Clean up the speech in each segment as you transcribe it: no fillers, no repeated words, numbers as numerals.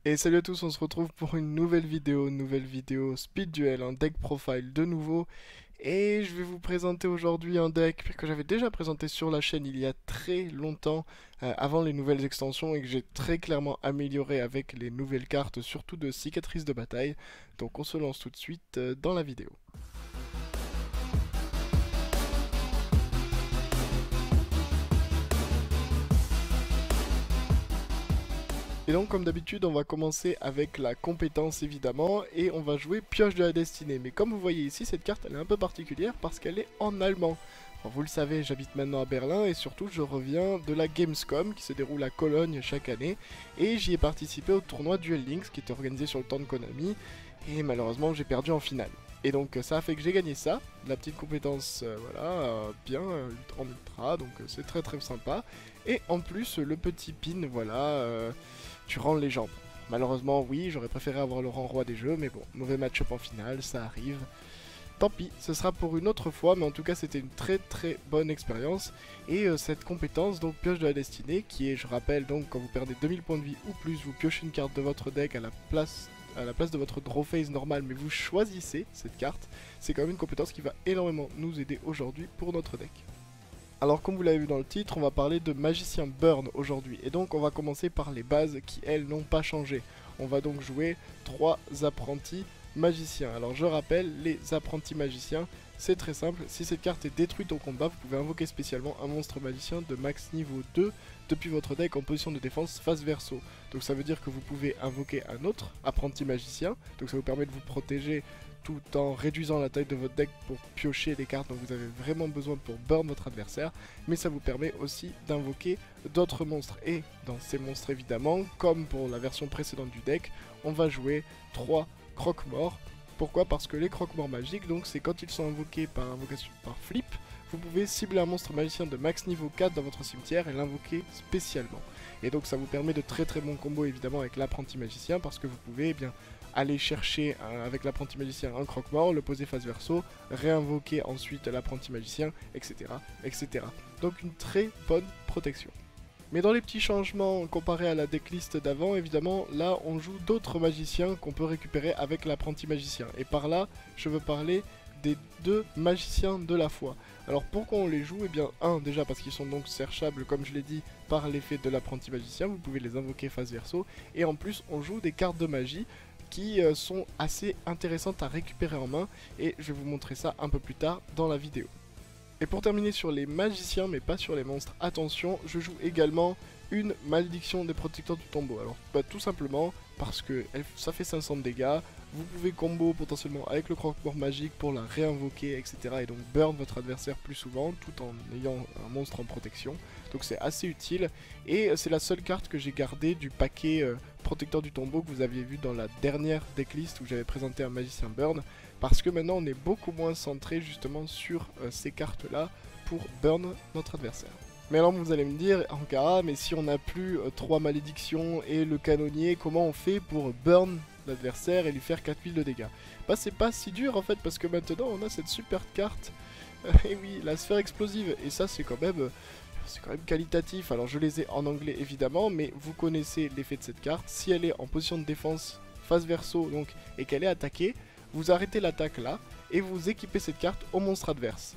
Et salut à tous, on se retrouve pour une nouvelle vidéo Speed Duel, un deck profile de nouveau. Et je vais vous présenter aujourd'hui un deck que j'avais déjà présenté sur la chaîne il y a très longtemps, avant les nouvelles extensions, et que j'ai très clairement amélioré avec les nouvelles cartes, surtout de cicatrices de bataille. Donc on se lance tout de suite dans la vidéo. Et donc comme d'habitude on va commencer avec la compétence évidemment et on va jouer Pioche de la Destinée. Mais comme vous voyez ici cette carte elle est un peu particulière parce qu'elle est en allemand. Alors, vous le savez, j'habite maintenant à Berlin et surtout je reviens de la Gamescom qui se déroule à Cologne chaque année. Et j'y ai participé au tournoi Duel Links qui était organisé sur le temps de Konami. Et malheureusement j'ai perdu en finale. Et donc ça a fait que j'ai gagné ça, la petite compétence bien en ultra, donc c'est très très sympa. Et en plus le petit pin, voilà, tu rends les jambes. Malheureusement oui, j'aurais préféré avoir le rang roi des jeux, mais bon, mauvais match-up en finale, ça arrive. Tant pis, ce sera pour une autre fois, mais en tout cas c'était une très très bonne expérience. Et cette compétence, donc Pioche de la Destinée, qui est, je rappelle, donc quand vous perdez 2000 points de vie ou plus, vous piochez une carte de votre deck à la place de votre draw phase normale, mais vous choisissez cette carte. C'est quand même une compétence qui va énormément nous aider aujourd'hui pour notre deck. Alors comme vous l'avez vu dans le titre, on va parler de Magicien Burn aujourd'hui. Et donc on va commencer par les bases qui elles n'ont pas changé. On va donc jouer 3 apprentis magiciens. Alors je rappelle, les apprentis magiciens, c'est très simple. Si cette carte est détruite au combat, vous pouvez invoquer spécialement un monstre magicien de max niveau 2 depuis votre deck en position de défense face verso. Donc ça veut dire que vous pouvez invoquer un autre apprenti magicien. Donc ça vous permet de vous protéger tout en réduisant la taille de votre deck pour piocher les cartes dont vous avez vraiment besoin pour burn votre adversaire, mais ça vous permet aussi d'invoquer d'autres monstres. Et dans ces monstres évidemment, comme pour la version précédente du deck, on va jouer 3 croque-morts. Pourquoi? Parce que les croque-morts magiques, donc c'est quand ils sont invoqués par flip, vous pouvez cibler un monstre magicien de max niveau 4 dans votre cimetière et l'invoquer spécialement. Et donc ça vous permet de très très bons combos évidemment avec l'apprenti magicien, parce que vous pouvez aller chercher avec l'apprenti magicien un croque-mort, le poser face verso, réinvoquer ensuite l'apprenti magicien, etc., etc. Donc une très bonne protection. Mais dans les petits changements comparés à la decklist d'avant, évidemment, là on joue d'autres magiciens qu'on peut récupérer avec l'apprenti magicien. Et par là, je veux parler des 2 magiciens de la foi. Alors pourquoi on les joue? Eh bien, déjà parce qu'ils sont donc searchables, comme je l'ai dit, par l'effet de l'apprenti magicien, vous pouvez les invoquer face verso. Et en plus, on joue des cartes de magie qui sont assez intéressantes à récupérer en main. Et je vais vous montrer ça un peu plus tard dans la vidéo. Et pour terminer sur les magiciens, mais pas sur les monstres, attention, je joue également une malédiction des protecteurs du tombeau. Alors, tout simplement parce que ça fait 500 de dégâts, vous pouvez combo potentiellement avec le croque-mort magique pour la réinvoquer, etc. Et donc burn votre adversaire plus souvent, tout en ayant un monstre en protection. Donc c'est assez utile, et c'est la seule carte que j'ai gardée du paquet protecteur du tombeau que vous aviez vu dans la dernière decklist où j'avais présenté un magicien burn, parce que maintenant on est beaucoup moins centré justement sur ces cartes là pour burn notre adversaire. Mais alors vous allez me dire, Ankara, mais si on n'a plus 3 malédictions et le canonnier, comment on fait pour burn l'adversaire et lui faire 4000 de dégâts? Bah c'est pas si dur en fait, parce que maintenant on a cette super carte, et oui, la sphère explosive, et ça c'est quand même qualitatif. Alors je les ai en anglais évidemment, mais vous connaissez l'effet de cette carte. Si elle est en position de défense face verso donc, et qu'elle est attaquée, vous arrêtez l'attaque là, et vous équipez cette carte au monstre adverse.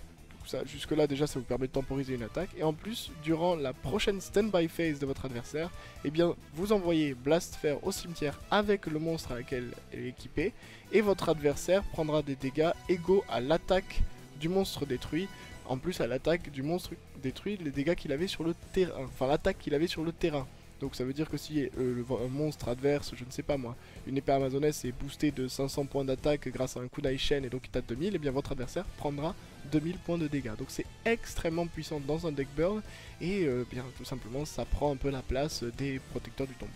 Jusque là déjà ça vous permet de temporiser une attaque, et en plus durant la prochaine stand-by phase de votre adversaire, eh bien vous envoyez Blast Faire au cimetière avec le monstre à laquelle elle est équipée, et votre adversaire prendra des dégâts égaux à l'attaque du monstre détruit, en plus à l'attaque du monstre détruit, les dégâts qu'il avait sur le terrain, enfin l'attaque qu'il avait sur le terrain. Donc ça veut dire que si un monstre adverse, je ne sais pas moi, une épée amazonesse est boostée de 500 points d'attaque grâce à un kunai shen et donc il tape 2000, et bien votre adversaire prendra 2000 points de dégâts. Donc c'est extrêmement puissant dans un deck burn, et bien tout simplement ça prend un peu la place des protecteurs du tombeau.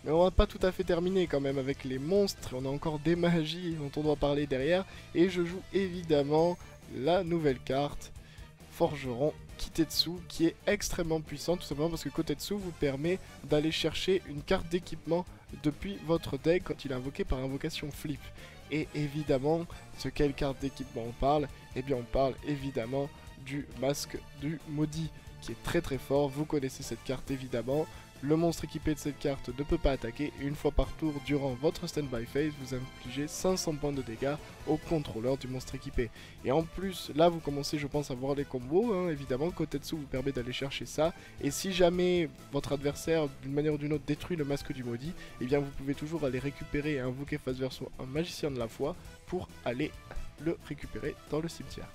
Mais on va pas tout à fait terminer quand même avec les monstres, on a encore des magies dont on doit parler derrière, et je joue évidemment la nouvelle carte Forgeron Kitetsu, qui est extrêmement puissant, tout simplement parce que Kotetsu vous permet d'aller chercher une carte d'équipement depuis votre deck quand il est invoqué par invocation flip. Et évidemment, de quelle carte d'équipement on parle? Eh bien on parle évidemment du masque du maudit, qui est très très fort. Vous connaissez cette carte évidemment, le monstre équipé de cette carte ne peut pas attaquer, et une fois par tour durant votre standby phase, vous infligez 500 points de dégâts au contrôleur du monstre équipé. Et en plus, là vous commencez je pense à voir les combos, hein, évidemment, Kotetsu vous permet d'aller chercher ça, et si jamais votre adversaire d'une manière ou d'une autre détruit le masque du maudit, et bien vous pouvez toujours aller récupérer et invoquer face verso un magicien de la foi pour aller le récupérer dans le cimetière.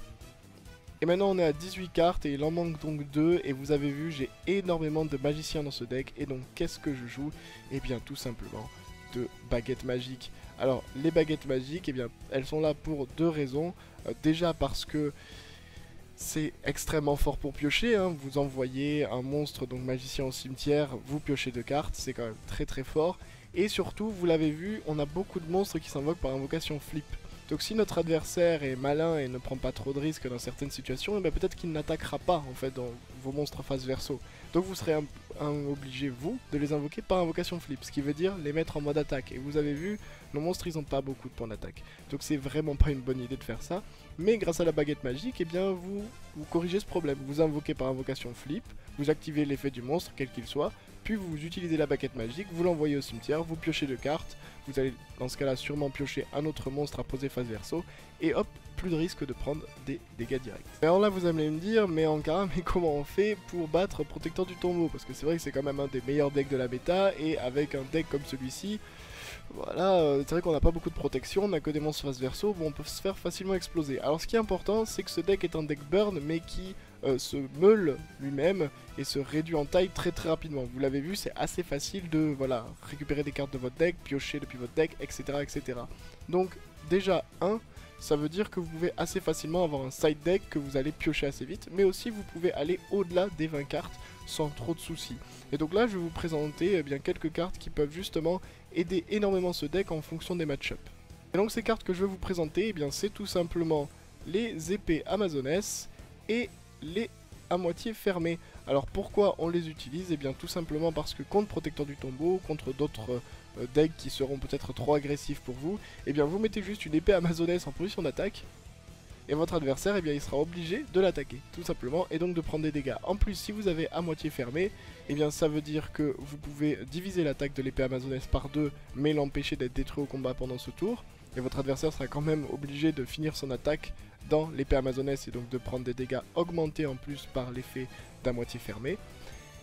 Et maintenant on est à 18 cartes et il en manque donc 2 et vous avez vu j'ai énormément de magiciens dans ce deck et donc qu'est-ce que je joue? Et bien tout simplement de baguettes magiques. Alors les baguettes magiques, et bien elles sont là pour deux raisons. Déjà parce que c'est extrêmement fort pour piocher, hein. Vous envoyez un monstre donc magicien au cimetière, vous piochez 2 cartes, c'est quand même très très fort. Et surtout vous l'avez vu, on a beaucoup de monstres qui s'invoquent par invocation flip. Donc si notre adversaire est malin et ne prend pas trop de risques dans certaines situations, ben peut-être qu'il n'attaquera pas en fait dans vos monstres face verso. Donc vous serez obligé, vous, de les invoquer par invocation flip, ce qui veut dire les mettre en mode attaque. Et vous avez vu, nos monstres ils n'ont pas beaucoup de points d'attaque. Donc c'est vraiment pas une bonne idée de faire ça. Mais grâce à la baguette magique, eh bien vous corrigez ce problème. Vous invoquez par invocation flip, vous activez l'effet du monstre, quel qu'il soit, puis vous utilisez la baguette magique, vous l'envoyez au cimetière, vous piochez 2 cartes, vous allez dans ce cas là sûrement piocher un autre monstre à poser face verso, et hop, plus de risque de prendre des dégâts directs. Alors là vous allez me dire, mais Ankara, mais comment on fait pour battre Protecteur du Tombeau? Parce que c'est vrai que c'est quand même un des meilleurs decks de la bêta, et avec un deck comme celui-ci, voilà, c'est vrai qu'on n'a pas beaucoup de protection, on n'a que des monstres face verso, bon on peut se faire facilement exploser. Alors ce qui est important, c'est que ce deck est un deck burn, mais qui se meule lui-même et se réduit en taille très très rapidement. Vous l'avez vu, c'est assez facile de voilà, récupérer des cartes de votre deck, piocher depuis votre deck, etc. etc. Donc déjà, ça veut dire que vous pouvez assez facilement avoir un side deck que vous allez piocher assez vite, mais aussi vous pouvez aller au-delà des 20 cartes sans trop de soucis. Et donc là, je vais vous présenter bien quelques cartes qui peuvent justement aider énormément ce deck en fonction des match-ups. Et donc ces cartes que je vais vous présenter, eh bien c'est tout simplement les épées amazonesses et les à moitié fermées. Alors pourquoi on les utilise? Et bien tout simplement parce que contre Protecteur du Tombeau, contre d'autres decks qui seront peut-être trop agressifs pour vous, et bien vous mettez juste une épée amazonesse en position d'attaque, et votre adversaire, eh bien, il sera obligé de l'attaquer, tout simplement, et donc de prendre des dégâts. En plus, si vous avez à moitié fermé, eh bien, ça veut dire que vous pouvez diviser l'attaque de l'épée amazonesse par 2, mais l'empêcher d'être détruit au combat pendant ce tour, et votre adversaire sera quand même obligé de finir son attaque dans l'épée amazonesse, et donc de prendre des dégâts augmentés en plus par l'effet d'à moitié fermé.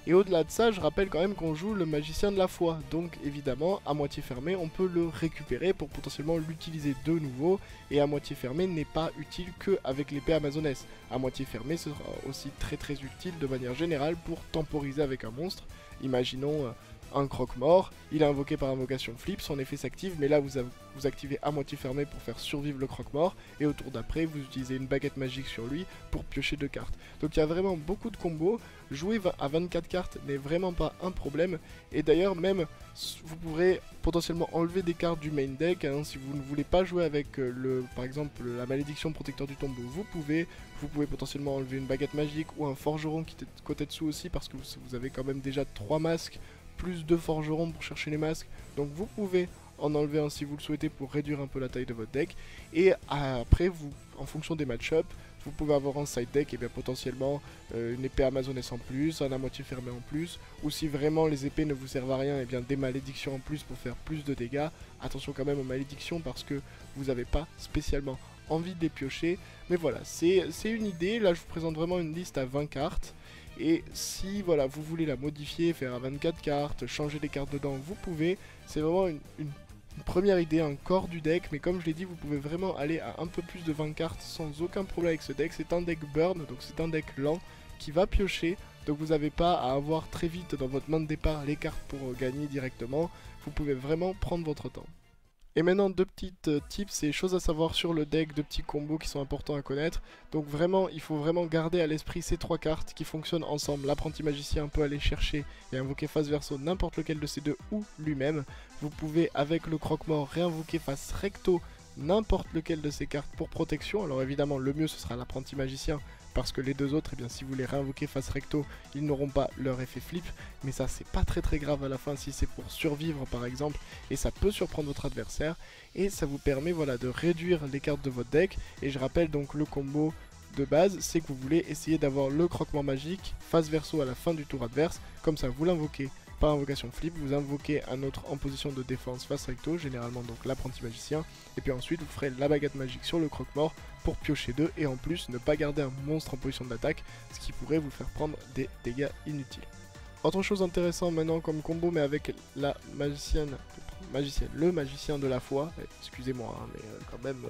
Et au-delà de ça, je rappelle quand même qu'on joue le magicien de la foi, donc évidemment, à moitié fermé, on peut le récupérer pour potentiellement l'utiliser de nouveau, et à moitié fermé n'est pas utile qu'avec l'épée amazonesse. À moitié fermé, ce sera aussi très très utile de manière générale pour temporiser avec un monstre. Imaginons un croque-mort, il est invoqué par invocation flip, son effet s'active, mais là vous activez à moitié fermé pour faire survivre le croque-mort, et au tour d'après vous utilisez une baguette magique sur lui pour piocher 2 cartes. Donc il y a vraiment beaucoup de combos, jouer à 24 cartes n'est vraiment pas un problème, et d'ailleurs même vous pourrez potentiellement enlever des cartes du main deck, hein, si vous ne voulez pas jouer avec par exemple la malédiction Protecteur du Tombeau, vous pouvez potentiellement enlever une baguette magique ou un forgeron qui est côté dessous aussi, parce que vous avez quand même déjà 3 masques, plus 2 forgerons pour chercher les masques, donc vous pouvez en enlever un si vous le souhaitez pour réduire un peu la taille de votre deck, et après vous, en fonction des match-up, vous pouvez avoir un side deck et bien potentiellement une épée amazonesse en plus, un à moitié fermé en plus, ou si vraiment les épées ne vous servent à rien, et bien des malédictions en plus pour faire plus de dégâts. Attention quand même aux malédictions parce que vous n'avez pas spécialement envie de les piocher, mais voilà, c'est une idée. Là je vous présente vraiment une liste à 20 cartes. Et si voilà, vous voulez la modifier, faire à 24 cartes, changer les cartes dedans, vous pouvez. C'est vraiment une première idée, un corps du deck, mais comme je l'ai dit, vous pouvez vraiment aller à un peu plus de 20 cartes sans aucun problème avec ce deck. C'est un deck burn, donc c'est un deck lent qui va piocher, donc vous n'avez pas à avoir très vite dans votre main de départ les cartes pour gagner directement. Vous pouvez vraiment prendre votre temps. Et maintenant 2 petites tips et choses à savoir sur le deck, 2 petits combos qui sont importants à connaître. Donc vraiment, il faut vraiment garder à l'esprit ces 3 cartes qui fonctionnent ensemble. L'apprenti magicien peut aller chercher et invoquer face verso n'importe lequel de ces 2 ou lui-même. Vous pouvez avec le croque-mort réinvoquer face recto n'importe lequel de ces cartes pour protection. Alors évidemment le mieux ce sera l'apprenti magicien, parce que les 2 autres, eh bien, si vous les réinvoquez face recto, ils n'auront pas leur effet flip, mais ça c'est pas très grave à la fin si c'est pour survivre par exemple, et ça peut surprendre votre adversaire, et ça vous permet voilà, de réduire les cartes de votre deck. Et je rappelle donc le combo de base, c'est que vous voulez essayer d'avoir le croque-mort magique face verso à la fin du tour adverse, comme ça vous l'invoquez par invocation flip, vous invoquez un autre en position de défense face recto, généralement donc l'apprenti magicien, et puis ensuite vous ferez la baguette magique sur le croque-mort pour piocher 2, et en plus ne pas garder un monstre en position d'attaque, ce qui pourrait vous faire prendre des dégâts inutiles. Autre chose intéressante maintenant comme combo, mais avec la magicienne, le magicien de la foi, excusez-moi, hein, mais quand même,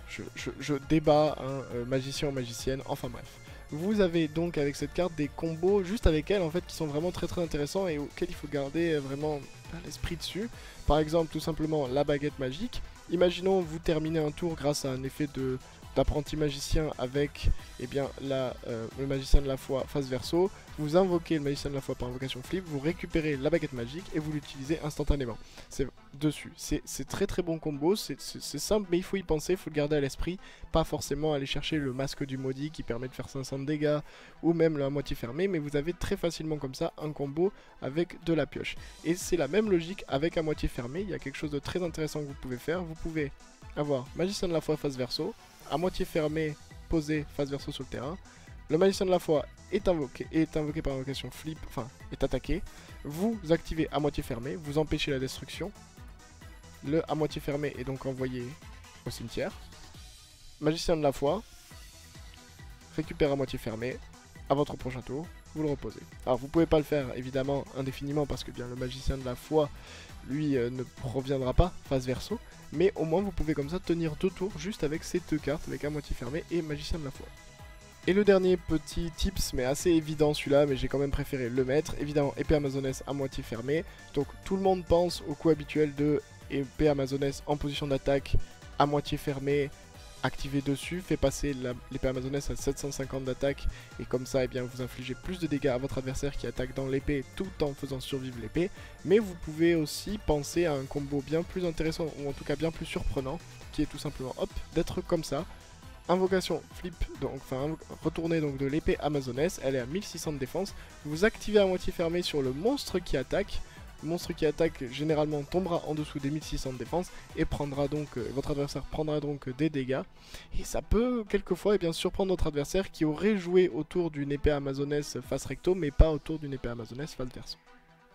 je débat, hein, magicien ou magicienne, enfin bref. Vous avez donc avec cette carte des combos juste avec elle en fait qui sont vraiment très intéressants et auxquels il faut garder vraiment l'esprit dessus. Par exemple tout simplement la baguette magique. Imaginons vous terminez un tour grâce à un effet d'apprenti magicien avec le magicien de la foi face verso. Vous invoquez le magicien de la foi par invocation flip, vous récupérez la baguette magique et vous l'utilisez instantanément. C'est dessus. C'est très bon combo, c'est simple mais il faut y penser, il faut le garder à l'esprit. Pas forcément aller chercher le masque du maudit qui permet de faire 500 de dégâts ou même le à moitié fermé, mais vous avez très facilement comme ça un combo avec de la pioche. Et c'est la même logique avec à moitié fermé, il y a quelque chose de très intéressant que vous pouvez faire. Vous pouvez avoir magicien de la foi face verso, à moitié fermé, posé face verso sur le terrain. Le magicien de la foi est invoqué par invocation flip, enfin est attaqué. Vous activez à moitié fermé, vous empêchez la destruction. Le à moitié fermé est donc envoyé au cimetière. Magicien de la foi récupère à moitié fermé. À votre prochain tour, vous le reposez. Alors vous pouvez pas le faire évidemment indéfiniment parce que bien le magicien de la foi lui ne reviendra pas face verso. Mais au moins vous pouvez comme ça tenir 2 tours juste avec ces 2 cartes, avec à moitié fermé et magicien de la foi. Et le dernier petit tips, mais assez évident celui-là, mais j'ai quand même préféré le mettre, évidemment épée amazonesse à moitié fermée. Donc tout le monde pense au coup habituel de épée amazonesse en position d'attaque à moitié fermée, activé dessus, fait passer l'épée amazonesse à 750 d'attaque, et comme ça eh bien, vous infligez plus de dégâts à votre adversaire qui attaque dans l'épée tout en faisant survivre l'épée. Mais vous pouvez aussi penser à un combo bien plus intéressant, ou en tout cas bien plus surprenant, qui est tout simplement hop, d'être comme ça. Invocation flip, donc enfin retournez donc de l'épée amazonesse, elle est à 1600 de défense, vous activez à moitié fermé sur le monstre qui attaque. Le monstre qui attaque généralement tombera en dessous des 1600 de défense et prendra donc, votre adversaire prendra donc des dégâts. Et ça peut quelquefois bien surprendre notre adversaire qui aurait joué autour d'une épée amazonesse face recto mais pas autour d'une épée amazonesse face verso.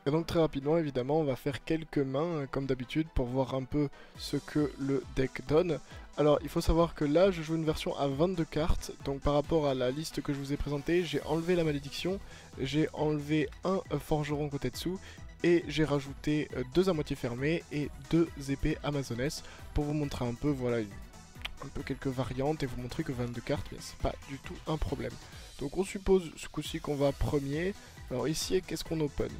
Et donc très rapidement évidemment on va faire quelques mains comme d'habitude pour voir un peu ce que le deck donne. Alors il faut savoir que là je joue une version à 22 cartes, donc par rapport à la liste que je vous ai présentée, j'ai enlevé la malédiction, j'ai enlevé un forgeron Kotetsu et j'ai rajouté 2 à moitié fermés et 2 épées amazonesses pour vous montrer un peu, voilà, un peu quelques variantes et vous montrer que 22 cartes, mais c'est pas du tout un problème. Donc on suppose ce coup-ci qu'on va premier. Alors ici, qu'est-ce qu'on open?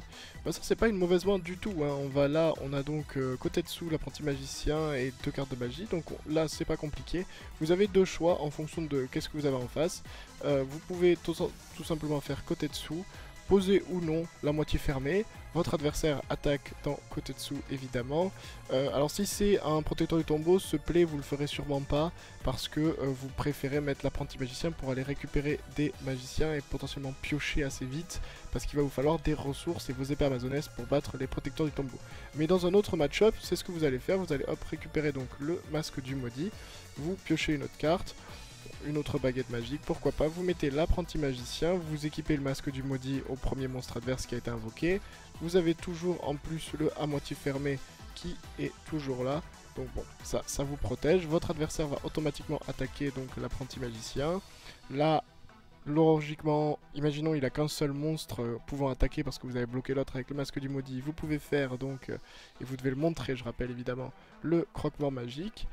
Bah ça c'est pas une mauvaise main du tout, hein. On va là, on a donc Kotetsu, l'apprenti magicien et 2 cartes de magie, donc là c'est pas compliqué. Vous avez 2 choix en fonction de qu'est-ce que vous avez en face. Vous pouvez tout simplement faire Kotetsu, poser ou non la moitié fermée. Votre adversaire attaque dans Kotetsu évidemment. Alors si c'est un protecteur du tombeau, ce play vous le ferez sûrement pas parce que vous préférez mettre l'apprenti magicien pour aller récupérer des magiciens et potentiellement piocher assez vite parce qu'il va vous falloir des ressources et vos épées amazonesses pour battre les protecteurs du tombeau. Mais dans un autre match-up, c'est ce que vous allez faire, vous allez hop récupérer donc le masque du maudit, vous piochez une autre carte, une autre baguette magique, pourquoi pas, vous mettez l'apprenti magicien, vous équipez le masque du maudit au premier monstre adverse qui a été invoqué, vous avez toujours en plus le à moitié fermé qui est toujours là, donc bon, ça vous protège, votre adversaire va automatiquement attaquer donc l'apprenti magicien, là, logiquement, imaginons il a qu'un seul monstre pouvant attaquer parce que vous avez bloqué l'autre avec le masque du maudit, vous pouvez faire donc, et vous devez le montrer, je rappelle évidemment, le croque-mort magique.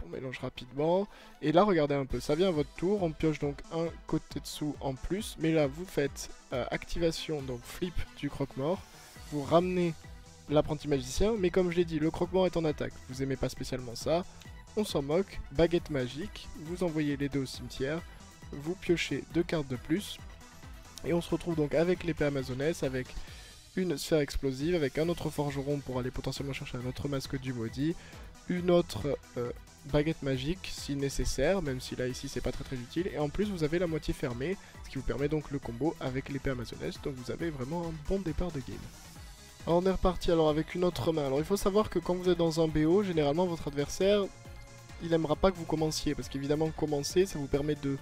On mélange rapidement. Et là, regardez un peu, ça vient à votre tour. On pioche donc un Kotetsu en plus. Mais là, vous faites activation, donc flip du croque-mort. Vous ramenez l'apprenti magicien. Mais comme je l'ai dit, le croque-mort est en attaque. Vous aimez pas spécialement ça. On s'en moque. Baguette magique. Vous envoyez les 2 au cimetière. Vous piochez 2 cartes de plus. Et on se retrouve donc avec l'épée amazonesse, avec une sphère explosive, avec un autre forgeron pour aller potentiellement chercher un autre masque du maudit. Une autre baguette magique si nécessaire, même si là ici c'est pas très utile, et en plus vous avez la moitié fermée, ce qui vous permet donc le combo avec l'épée amazonesse, donc vous avez vraiment un bon départ de game. Alors on est reparti alors avec une autre main. Alors il faut savoir que quand vous êtes dans un BO, généralement votre adversaire il aimera pas que vous commenciez, parce qu'évidemment commencer ça vous permet de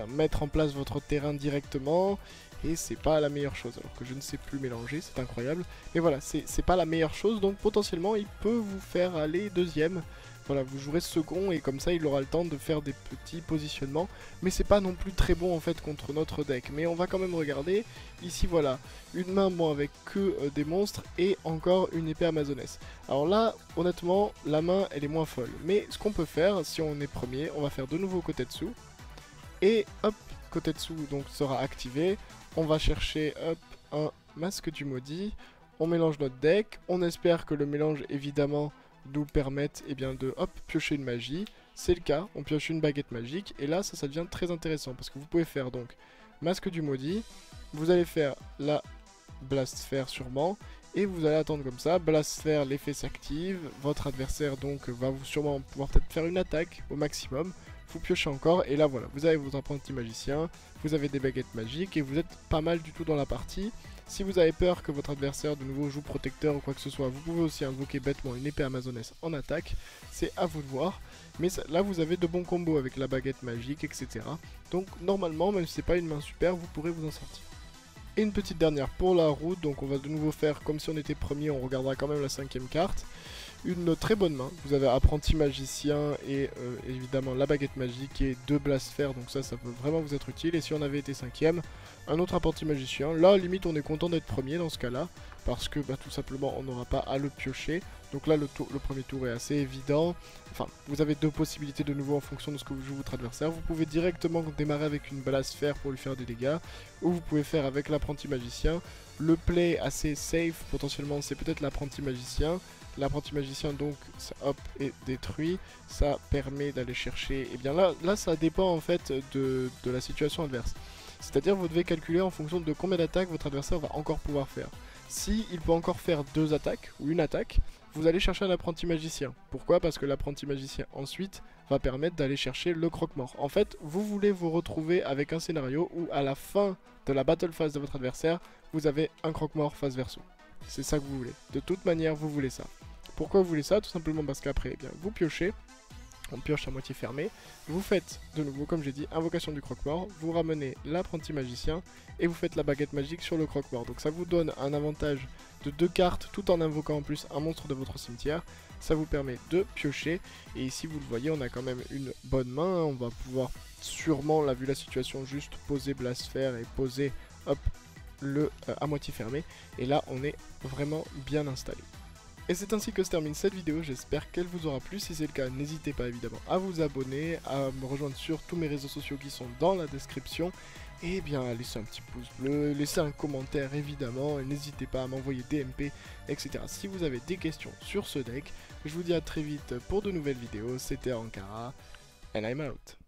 mettre en place votre terrain directement, et c'est pas la meilleure chose, alors que je ne sais plus mélanger, c'est incroyable. Mais voilà, c'est pas la meilleure chose, donc potentiellement il peut vous faire aller deuxième. Voilà, vous jouerez second et comme ça il aura le temps de faire des petits positionnements. Mais c'est pas non plus très bon en fait contre notre deck. Mais on va quand même regarder. Ici voilà, une main bon avec que des monstres et encore une épée amazonesse. Alors là, honnêtement, la main elle est moins folle. Mais ce qu'on peut faire, si on est premier, on va faire de nouveau Kotetsu. Et hop, Kotetsu donc sera activé. On va chercher hop un masque du maudit. On mélange notre deck. On espère que le mélange évidemment nous permettent de hop piocher une magie. C'est le cas, on pioche une baguette magique et là ça devient très intéressant parce que vous pouvez faire donc masque du maudit, vous allez faire la blast sphère sûrement et vous allez attendre comme ça, blast sphère, l'effet s'active, votre adversaire donc va vous sûrement pouvoir peut-être faire une attaque au maximum, vous piochez encore et là voilà, vous avez votre apprenti magicien, vous avez des baguettes magiques et vous êtes pas mal du tout dans la partie. Si vous avez peur que votre adversaire de nouveau joue protecteur ou quoi que ce soit, vous pouvez aussi invoquer bêtement une épée amazonesse en attaque, c'est à vous de voir. Mais ça, là vous avez de bons combos avec la baguette magique, etc. Donc normalement, même si c'est pas une main super, vous pourrez vous en sortir. Et une petite dernière pour la route, donc on va de nouveau faire comme si on était premier, on regardera quand même la 5e carte. Une très bonne main, vous avez apprenti magicien et évidemment la baguette magique et 2 blasphères, donc ça peut vraiment vous être utile. Et si on avait été 5ème, un autre apprenti magicien, là limite on est content d'être premier dans ce cas là, parce que tout simplement on n'aura pas à le piocher. Donc là le premier tour est assez évident, enfin vous avez 2 possibilités de nouveau en fonction de ce que vous joue votre adversaire. Vous pouvez directement démarrer avec une blasphère pour lui faire des dégâts, ou vous pouvez faire avec l'apprenti magicien. Le play assez safe potentiellement c'est peut-être l'apprenti magicien. L'apprenti magicien donc ça, hop, est détruit, ça permet d'aller chercher, et bien là ça dépend en fait de la situation adverse. C'est-à-dire vous devez calculer en fonction de combien d'attaques votre adversaire va encore pouvoir faire. Si il peut encore faire 2 attaques ou une attaque, vous allez chercher un apprenti magicien. Pourquoi? Parce que l'apprenti magicien ensuite va permettre d'aller chercher le croque-mort. En fait, vous voulez vous retrouver avec un scénario où à la fin de la battle phase de votre adversaire, vous avez un croque-mort face verso. C'est ça que vous voulez. De toute manière, vous voulez ça. Pourquoi vous voulez ça? Tout simplement parce qu'après, vous piochez. On pioche à moitié fermé. Vous faites, de nouveau, comme j'ai dit, invocation du croque-mort. Vous ramenez l'apprenti magicien et vous faites la baguette magique sur le croque-mort. Donc ça vous donne un avantage de 2 cartes tout en invoquant en plus un monstre de votre cimetière. Ça vous permet de piocher. Et ici, vous le voyez, on a quand même une bonne main. On va pouvoir sûrement, là, vu la situation, juste poser blasphère et poser, hop, le à moitié fermé. Et là, on est vraiment bien installé. Et c'est ainsi que se termine cette vidéo, j'espère qu'elle vous aura plu. Si c'est le cas, n'hésitez pas évidemment à vous abonner, à me rejoindre sur tous mes réseaux sociaux qui sont dans la description. Et bien, laissez un petit pouce bleu, laissez un commentaire évidemment, et n'hésitez pas à m'envoyer des MP, etc. si vous avez des questions sur ce deck. Je vous dis à très vite pour de nouvelles vidéos, c'était Ankara, and I'm out.